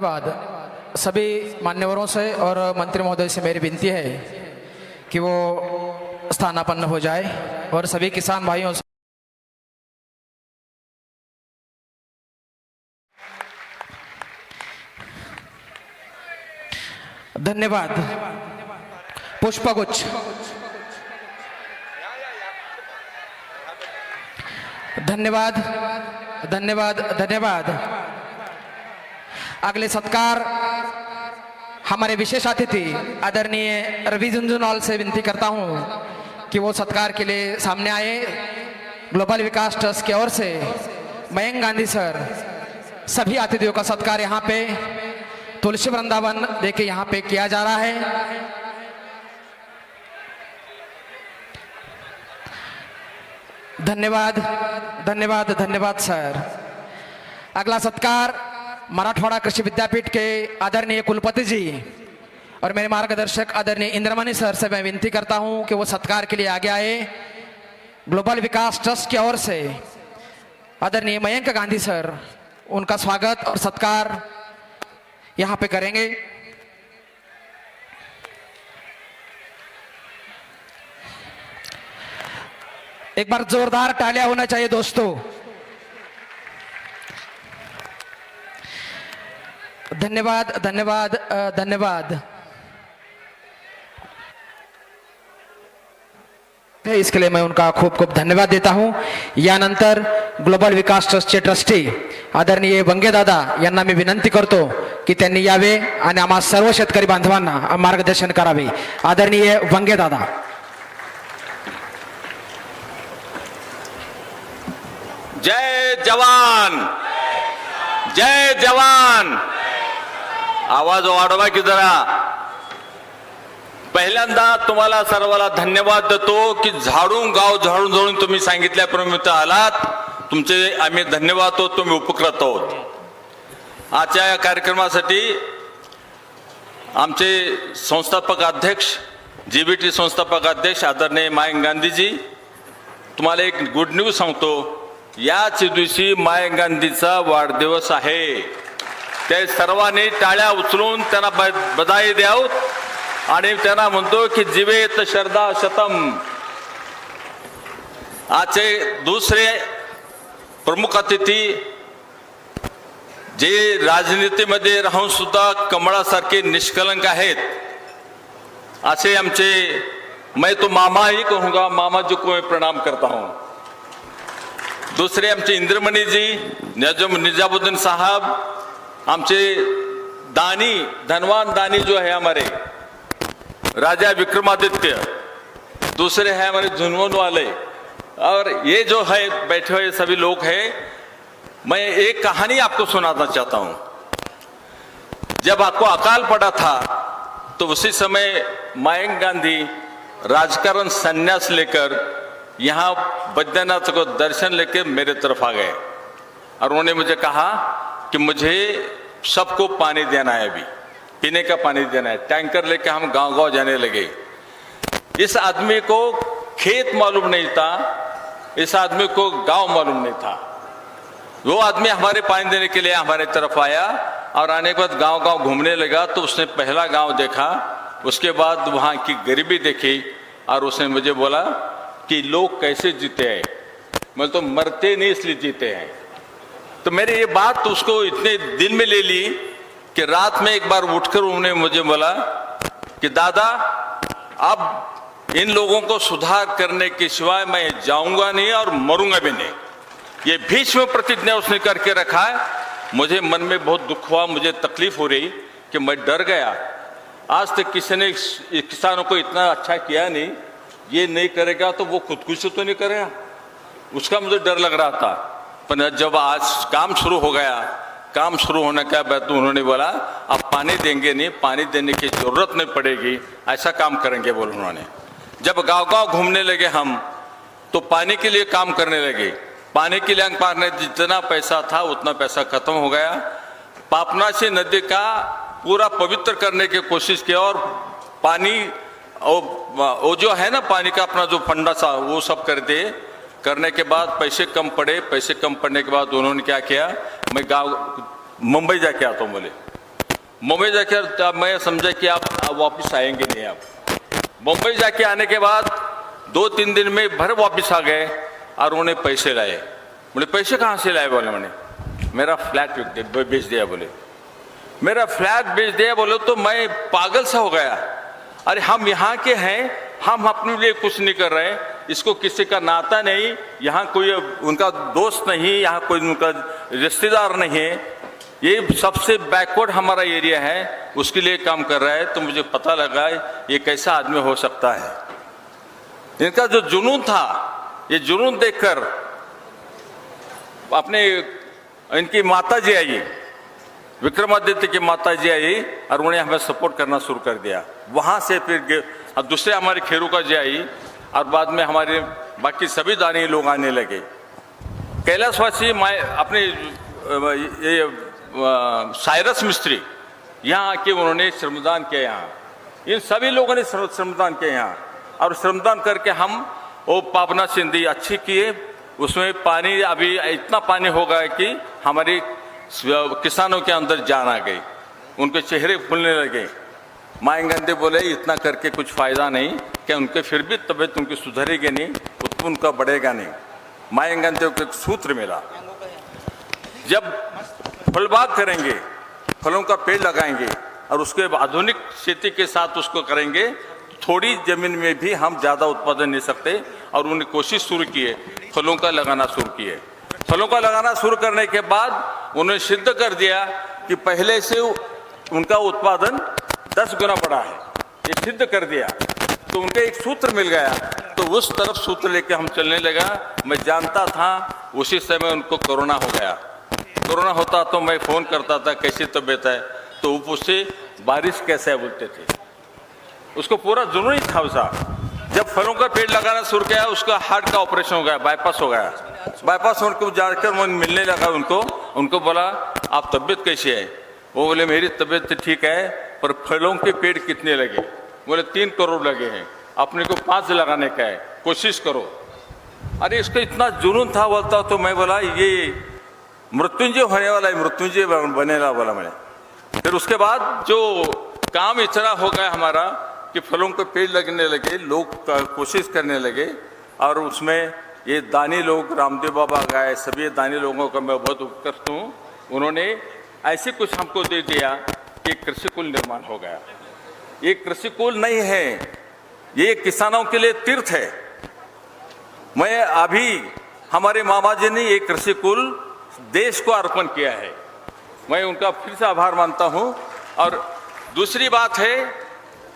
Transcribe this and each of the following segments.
धन्यवाद। सभी मान्यवरों से और मंत्री महोदय से मेरी विनती है कि वो स्थानापन्न हो जाए और सभी किसान भाइयों से धन्यवाद। पुष्पगुच्छ। धन्यवाद धन्यवाद धन्यवाद। अगले सत्कार हमारे विशेष अतिथि आदरणीय रवि झुंझुनवाल से विनती करता हूं कि वो सत्कार के लिए सामने आए। ग्लोबल विकास ट्रस्ट की ओर से मयंक गांधी सर, सभी अतिथियों का सत्कार यहाँ पे तुलसी वृंदावन देके यहाँ पे किया जा रहा है। धन्यवाद धन्यवाद धन्यवाद सर। अगला सत्कार मराठवाड़ा कृषि विद्यापीठ के आदरणीय कुलपति जी और मेरे मार्गदर्शक आदरणीय इंद्रमणि सर से मैं विनती करता हूं कि वो सत्कार के लिए आगे आए। ग्लोबल विकास ट्रस्ट की ओर से आदरणीय मयंक गांधी सर, उनका स्वागत और सत्कार यहां पे करेंगे। एक बार जोरदार तालियां होना चाहिए दोस्तों। धन्यवाद धन्यवाद धन्यवाद। इसके लिए मैं उनका खूप खूप धन्यवाद देता हूं। यानंतर ग्लोबल विकास ट्रस्टचे ट्रस्टी आदरणीय वंगे दादा यांना मी विनंती करतो की त्यांनी यावे आणि आम्हा सर्व शेतकरी बांधवांना मार्गदर्शन करावे। आदरणीय वंगे दादा। जय जवान, जय जवान। आवाज वाढवा की जरा। पहिल्यांदा तुम्हाला सर्वांना धन्यवाद देतो की गाव झाडून तुम्ही सांगितल्याप्रमाणे आलात। तुमचे आम्ही धन्यवाद देतो, तुम्ही उपकृत आहोत। आजच्या या कार्यक्रमासाठी आमचे संस्थापक अध्यक्ष, जीबीटी संस्थापक अध्यक्ष आदरणीय मयंक गांधीजी, तुम्हाला एक गुड न्यूज सांगतो। याच दिवशी मयंक गांधीचा वाढदिवस आहे। ते सर्वांनी टाळ्या उचलून त्यांना बधाई द्यावं आणि त्यांना म्हणतो की जीवेत शरदा शतम। आजचे दुसरे प्रमुख अतिथी जे राजनीतीमध्ये राहून सुद्धा कमळासारखे निष्कलंक आहेत असे आमचे, मैं तो मामा ही कहूंगा, मामा जी को मैं प्रणाम करता हूं। दूसरे आमचे इंद्रमणि जी, निजामुद्दीन साहब, आमचे दानी, धनवान दानी जो है हमारे राजा विक्रमादित्य, दूसरे है हमारे झुनझुन वाले, और ये जो है बैठे हुए सभी लोग हैं। मैं एक कहानी आपको सुनाना चाहता हूं। जब आपको अकाल पड़ा था तो उसी समय मयंक गांधी राजकारण संन्यास लेकर यहाँ बैद्यनाथ को दर्शन लेके मेरे तरफ आ गए और उन्होंने मुझे कहा कि मुझे सबको पानी देना है, अभी पीने का पानी देना है। टैंकर लेके हम गांव-गांव जाने लगे। इस आदमी को खेत मालूम नहीं था, इस आदमी को गांव मालूम नहीं था। वो आदमी हमारे पानी देने के लिए हमारे तरफ आया और आने के बाद गांव-गांव घूमने लगा। तो उसने पहला गांव देखा, उसके बाद वहाँ की गरीबी देखी और उसने मुझे बोला कि लोग कैसे जीते हैं। मैं तो मरते नहीं इसलिए जीते हैं। तो मेरी ये बात उसको इतने दिल में ले ली कि रात में एक बार उठकर उन्होंने मुझे बोला कि दादा, अब इन लोगों को सुधार करने के सिवाय मैं जाऊंगा नहीं और मरूंगा भी नहीं। ये भीष्म प्रतिज्ञा उसने करके रखा है। मुझे मन में बहुत दुख हुआ, मुझे तकलीफ हो रही कि मैं डर गया। आज तक किसी ने किसानों को इतना अच्छा किया नहीं, ये नहीं करेगा तो वो खुदकुशी तो नहीं करेगा, उसका मुझे डर लग रहा था। पर जब आज काम शुरू हो गया, काम शुरू होने के बाद तो उन्होंने बोला अब पानी देंगे नहीं, पानी देने की जरूरत नहीं पड़ेगी, ऐसा काम करेंगे बोल। उन्होंने जब गांव-गांव घूमने लगे हम तो पानी के लिए काम करने लगे। पानी के लिए पाने जितना पैसा था उतना पैसा खत्म हो गया। पापनाशी नदी का पूरा पवित्र करने की कोशिश की और पानी वो जो है ना पानी का अपना जो फंडा सा वो सब कर दिए। करने के बाद पैसे कम पड़े, पैसे कम पड़ने के बाद उन्होंने क्या किया, मैं गाँव मुंबई जाके आता हूँ बोले। मुंबई जाकर मैं समझा कि आप वापस आएंगे नहीं। आप मुंबई जाके आने के बाद 2-3 दिन में भर वापस आ गए और उन्होंने पैसे लाए। बोले पैसे कहाँ से लाए? बोले मैंने मेरा फ्लैट बेच दिया। बोले मेरा फ्लैट बेच दिया। बोले तो मैं पागल सा हो गया। अरे हम यहाँ के हैं, हम अपने लिए कुछ नहीं कर रहे, इसको किसी का नाता नहीं, यहाँ कोई उनका दोस्त नहीं, यहाँ कोई उनका रिश्तेदार नहीं है, ये सबसे बैकवर्ड हमारा एरिया है, उसके लिए काम कर रहा है। तो मुझे पता लगा ये कैसा आदमी हो सकता है। इनका जो जुनून था, ये जुनून देखकर अपने इनकी माता जी आई, विक्रमादित्य की माता जी आई और उन्हें हमें सपोर्ट करना शुरू कर दिया। वहां से फिर अब दूसरे हमारे खेरूका जी आई और बाद में हमारे बाकी सभी दानी लोग आने लगे। कैलाशवासी अपने ये साइरस मिस्त्री यहाँ आके उन्होंने श्रमदान किया। यहाँ इन सभी लोगों ने श्रमदान किया यहाँ, और श्रमदान करके हम वो पावना सिंधी अच्छी किए। उसमें पानी अभी इतना पानी हो गया कि हमारी किसानों के अंदर जान आ गई, उनके चेहरे फूलने लगे। माएंगंदे बोले इतना करके कुछ फायदा नहीं, क्या उनके फिर भी तबीयत उनकी सुधरेगी नहीं, उत्पन्न उनका बढ़ेगा नहीं। माएंगंदे को एक सूत्र मिला, जब फलबाग करेंगे, फलों का पेड़ लगाएंगे और उसके आधुनिक खेती के साथ उसको करेंगे, थोड़ी जमीन में भी हम ज्यादा उत्पादन नहीं सकते। और उन्हें कोशिश शुरू किए, फलों का लगाना शुरू किए। फलों का लगाना शुरू करने के बाद उन्होंने सिद्ध कर दिया कि पहले से उनका उत्पादन 10 गुना बढ़ा है, ये सिद्ध कर दिया। तो उनका एक सूत्र मिल गया, तो उस तरफ सूत्र लेके हम चलने लगा। मैं जानता था उसी समय उनको कोरोना हो गया। कोरोना होता तो मैं फोन करता था कैसी तबीयत है, तो वो पूछते बारिश कैसे है बोलते थे। उसको पूरा जुनून था उसका। जब फलों का पेड़ लगाना शुरू किया, उसका हार्ट का ऑपरेशन हो गया, बाईपास हो गया। बाईपास होने को जाकर मैं मिलने लगा उनको बोला आप तबीयत कैसी है? वो बोले मेरी तबीयत ठीक है, पर फलों के पेड़ कितने लगे? बोले 3 करोड़ लगे हैं, अपने को 5 लगाने का है, कोशिश करो। अरे इसका इतना जुनून था बोलता। तो मैं बोला ये मृत्युंजय होने वाला है, मृत्युंजय बनेगा बोला मैंने। फिर उसके बाद जो काम इतना हो गया हमारा कि फलों के पेड़ लगने लगे, लोग कोशिश करने लगे। और उसमें ये दानी लोग, रामदेव बाबा गए, सभी दानी लोगों का मैं बहुत उपकृत हूँ। उन्होंने ऐसे कुछ हमको दे दिया कि कृषि कुल निर्माण हो गया। ये कृषि कुल नहीं है, ये किसानों के लिए तीर्थ है। मैं अभी हमारे मामा जी ने ये कृषि कुल देश को अर्पण किया है, मैं उनका फिर से आभार मानता हूं। और दूसरी बात है,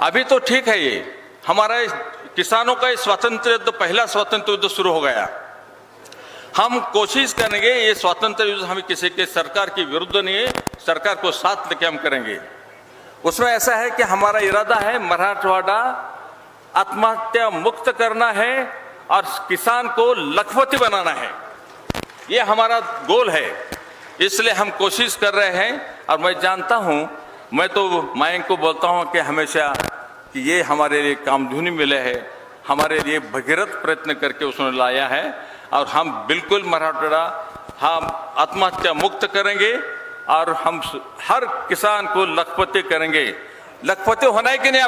अभी तो ठीक है, ये हमारा किसानों का स्वतंत्र युद्ध, पहला स्वतंत्र युद्ध शुरू हो गया। हम कोशिश करेंगे ये स्वतंत्र युद्ध हम किसी के सरकार के विरुद्ध नहीं है, सरकार को साथ लेके हम करेंगे। उसमें ऐसा है कि हमारा इरादा है मराठवाड़ा आत्महत्या मुक्त करना है और किसान को लखपति बनाना है, ये हमारा गोल है। इसलिए हम कोशिश कर रहे हैं। और मैं जानता हूं, मैं तो मायंक को बोलता हूं कि हमेशा कि ये हमारे लिए कामधुनी मिले है, हमारे लिए भगीरथ प्रयत्न करके उसने लाया है। और हम बिल्कुल मराठवाड़ा हम आत्महत्या मुक्त करेंगे और हम हर किसान को लखपति करेंगे। लखपति होना है कि नहीं